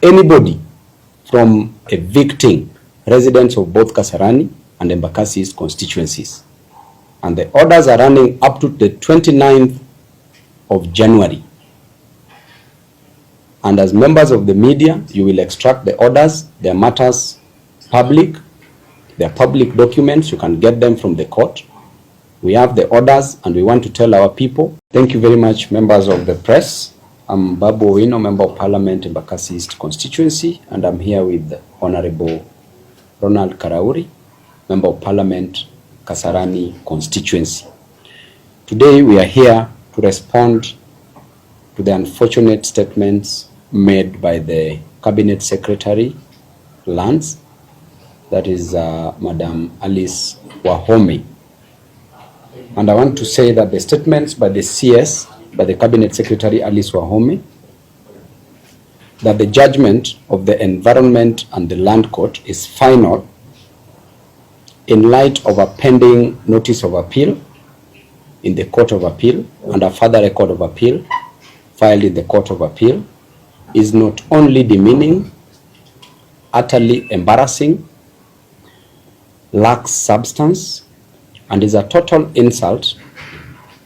anybody from evicting residents of both Kasarani and Embakasi's constituencies. And the orders are running up to the 29th of January. And as members of the media, you will extract the orders. Their matters public. They are public documents. You can get them from the court. We have the orders and we want to tell our people. Thank you very much, members of the press. I'm Babu Owino, Member of Parliament in Embakasi East constituency, and I'm here with Honorable Ronald Karauri, Member of Parliament, Kasarani constituency. Today we are here to respond to the unfortunate statements made by the Cabinet Secretary Lands, that is Madam Alice Wahome. And I want to say that the statements by the CS, by the Cabinet Secretary Alice Wahome, that the judgment of the Environment and the Land Court is final in light of a pending notice of appeal in the Court of Appeal and a further record of appeal filed in the Court of Appeal, is not only demeaning, utterly embarrassing, lacks substance, and is a total insult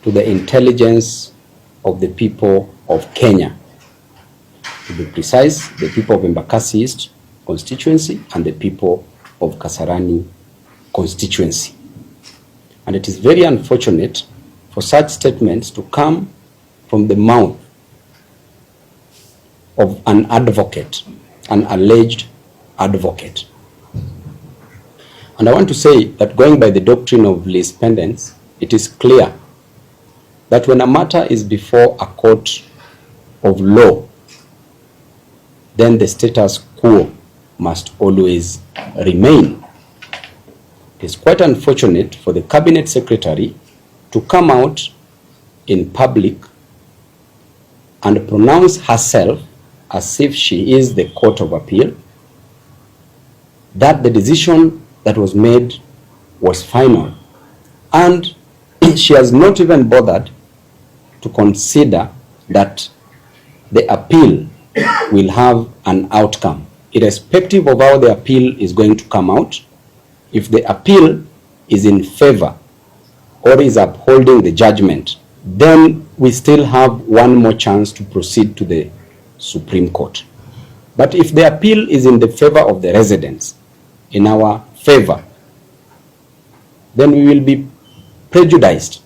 to the intelligence of the people of Kenya. To be precise, the people of Embakasi East constituency and the people of Kasarani constituency. And it is very unfortunate for such statements to come from the mouth of an advocate, an alleged advocate. And I want to say that, going by the doctrine of lis pendens, it is clear that when a matter is before a court of law, then the status quo must always remain. It is quite unfortunate for the Cabinet Secretary to come out in public and pronounce herself as if she is the Court of Appeal, that the decision that was made was final, and she has not even bothered to consider that the appeal will have an outcome. Irrespective of how the appeal is going to come out, if the appeal is in favor or is upholding the judgment, then we still have one more chance to proceed to the Supreme Court. But if the appeal is in the favor of the residents, in our favor, then we will be prejudiced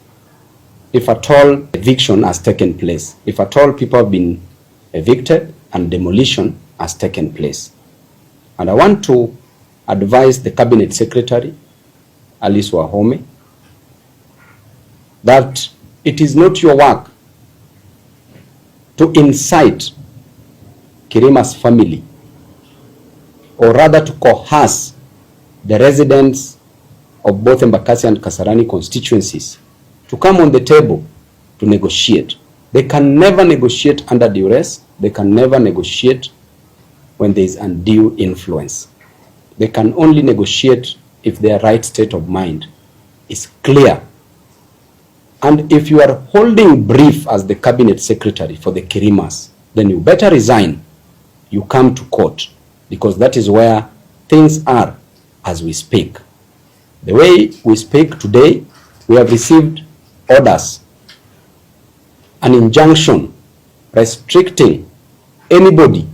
if at all eviction has taken place, if at all people have been evicted and demolition has taken place. And I want to advise the Cabinet Secretary, Alice Wahome, that it is not your work to incite Kirima's family, or rather to coerce the residents of both Embakasi and Kasarani constituencies to come on the table to negotiate. They can never negotiate under duress. They can never negotiate when there is undue influence. They can only negotiate if their right state of mind is clear. And if you are holding brief as the Cabinet Secretary for the Kirimas, then you better resign. You come to court, because that is where things are as we speak. The way we speak today, we have received orders, an injunction restricting anybody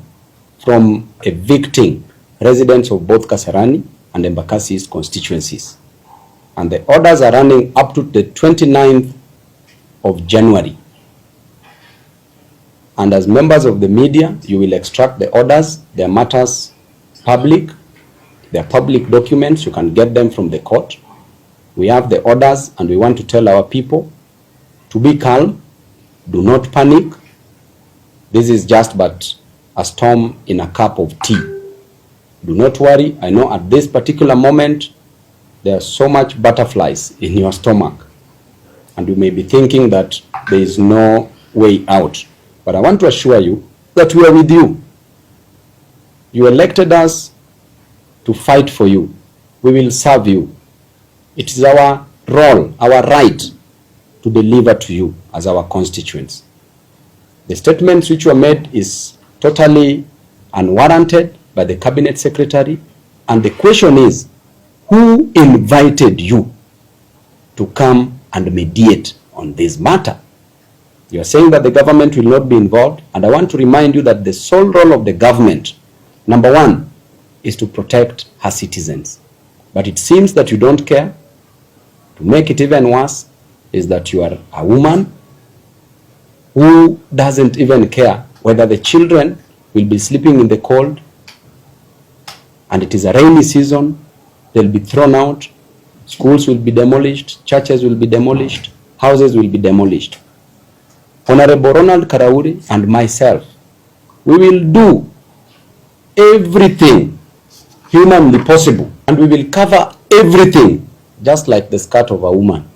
from evicting residents of both Kasarani and Embakasi East constituencies. And the orders are running up to the 29th of January. And as members of the media, you will extract the orders. Their matters public. They are public documents. You can get them from the court. We have the orders, and we want to tell our people to be calm. Do not panic. This is just but a storm in a cup of tea. Do not worry. I know at this particular moment, there are so much butterflies in your stomach, and you may be thinking that there is no way out. But I want to assure you that we are with you. You elected us to fight for you. We will serve you. It is our role, our right to deliver to you as our constituents. The statements which were made is totally unwarranted by the cabinet secretary. And the question is, who invited you to come and mediate on this matter? You are saying that the government will not be involved, and I want to remind you that the sole role of the government, number one, is to protect her citizens. But it seems that you don't care. To make it even worse is that you are a woman who doesn't even care whether the children will be sleeping in the cold, and it is a rainy season, they'll be thrown out, schools will be demolished, churches will be demolished, houses will be demolished. Honorable Ronald Karauri and myself, we will do everything humanly possible, and we will cover everything, just like the skirt of a woman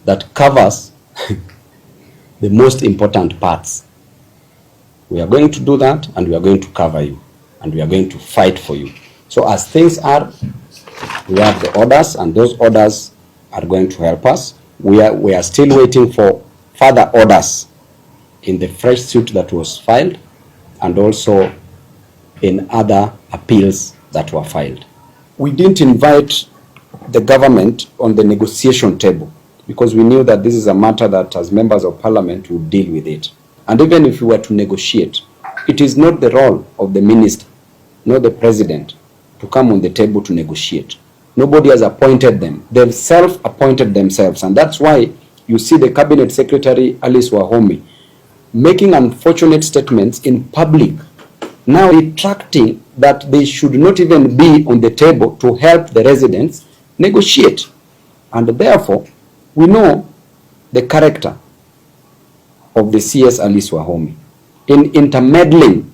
that covers the most important parts. We are going to do that, and we are going to cover you, and we are going to fight for you. So as things are, we have the orders, and those orders are going to help us. We are still waiting for further orders in the fresh suit that was filed, and also in other appeals that were filed. We didn't invite the government on the negotiation table because we knew that this is a matter that as members of parliament would deal with it. And even if we were to negotiate, it is not the role of the minister, nor the president, to come on the table to negotiate. Nobody has appointed them. They've self-appointed themselves, and that's why you see the cabinet secretary, Alice Wahome, making unfortunate statements in public, now retracting that they should not even be on the table to help the residents negotiate. And therefore, we know the character of the CS Alice Wahome in intermeddling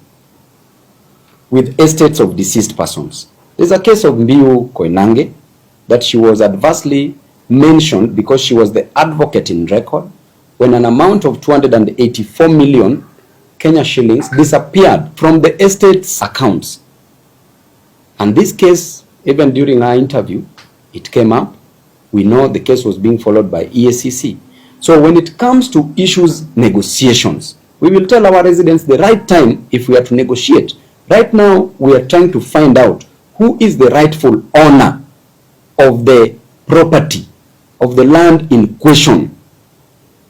with estates of deceased persons. There's a case of Mbiu Koinange that she was adversely mentioned because she was the advocate in record when an amount of 284 million Kenya shillings disappeared from the estate's accounts. And this case, even during our interview, it came up. We know the case was being followed by EACC. So when it comes to issues, negotiations, we will tell our residents the right time if we are to negotiate. Right now, we are trying to find out who is the rightful owner of the property, of the land in question.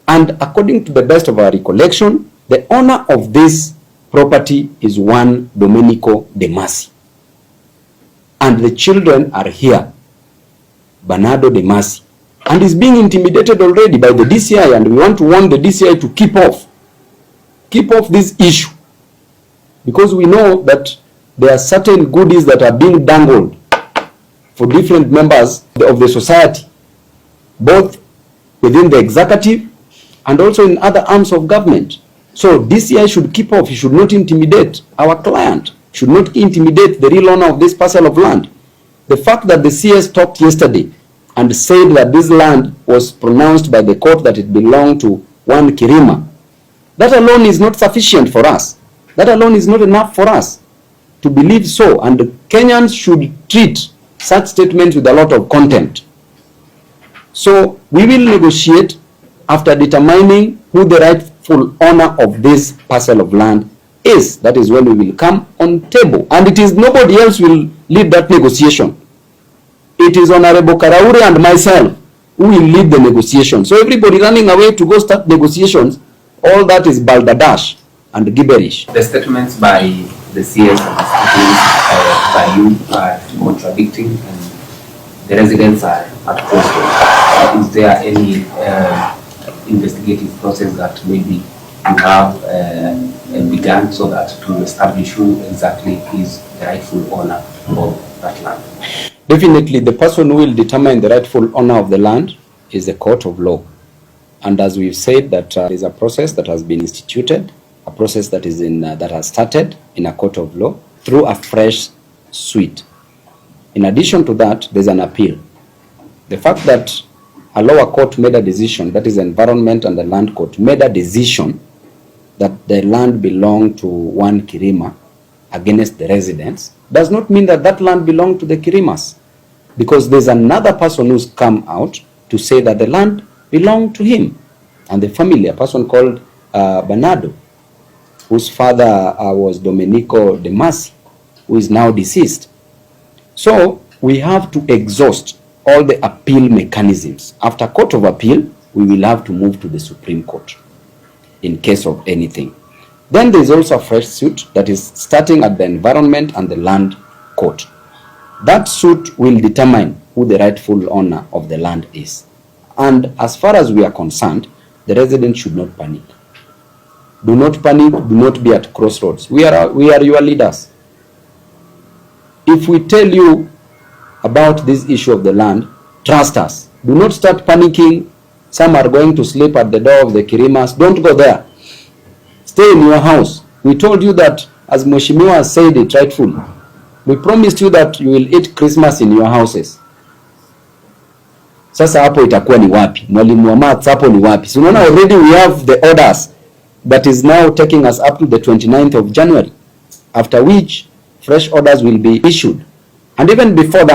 And according to the best of our recollection, the owner of this property is one Domenico De Masi. And the children are here, Bernardo De Masi, and is being intimidated already by the DCI, and we want to warn the DCI to keep off this issue, because we know that there are certain goodies that are being dangled for different members of the society, both within the executive and also in other arms of government. So DCI should keep off. He should not intimidate our client, should not intimidate the real owner of this parcel of land. The fact that the CS talked yesterday and said that this land was pronounced by the court that it belonged to one Kirima, that alone is not sufficient for us. That alone is not enough for us to believe so. And the Kenyans should treat such statements with a lot of contempt. So we will negotiate after determining who the rightful owner of this parcel of land is. That is when we will come on table. And it is nobody else will lead that negotiation. It is Honorable Karauri and myself who will lead the negotiation. So everybody running away to go start negotiations, all that is balderdash and gibberish. The statements by the CS and the statements by you are contradicting, and the residents are at question. Is there any investigative process that maybe you have begun so that to establish who exactly is the rightful owner of that land? Definitely, the person who will determine the rightful owner of the land is the court of law. And as we've said, that there is a process that has been instituted, a process that is that has started in a court of law through a fresh suit. In addition to that, there's an appeal. The fact that a lower court made a decision, that is the Environment and the Land Court, made a decision that the land belonged to one Kirima against the residents, does not mean that that land belonged to the Kirimas, because there's another person who's come out to say that the land belonged to him and the family, a person called Bernardo. whose father was Domenico De Masi, who is now deceased. So we have to exhaust all the appeal mechanisms. After Court of Appeal, we will have to move to the Supreme Court in case of anything. Then there is also a fresh suit that is starting at the Environment and the Land Court. That suit will determine who the rightful owner of the land is. And as far as we are concerned, the residents should not panic. Do not panic, do not be at crossroads. We are your leaders. If we tell you about this issue of the land, trust us. Do not start panicking. Some are going to sleep at the door of the Kirimas. Don't go there. Stay in your house. We told you that, as Mheshimiwa said it rightfully, we promised you that you will eat Christmas in your houses. Sasa hapo itakuwa ni wapi? Mwalimu wa maths hapo ni wapi? So unaona, already we have the orders that is now taking us up to the 29th of January, after which fresh orders will be issued. And even before that,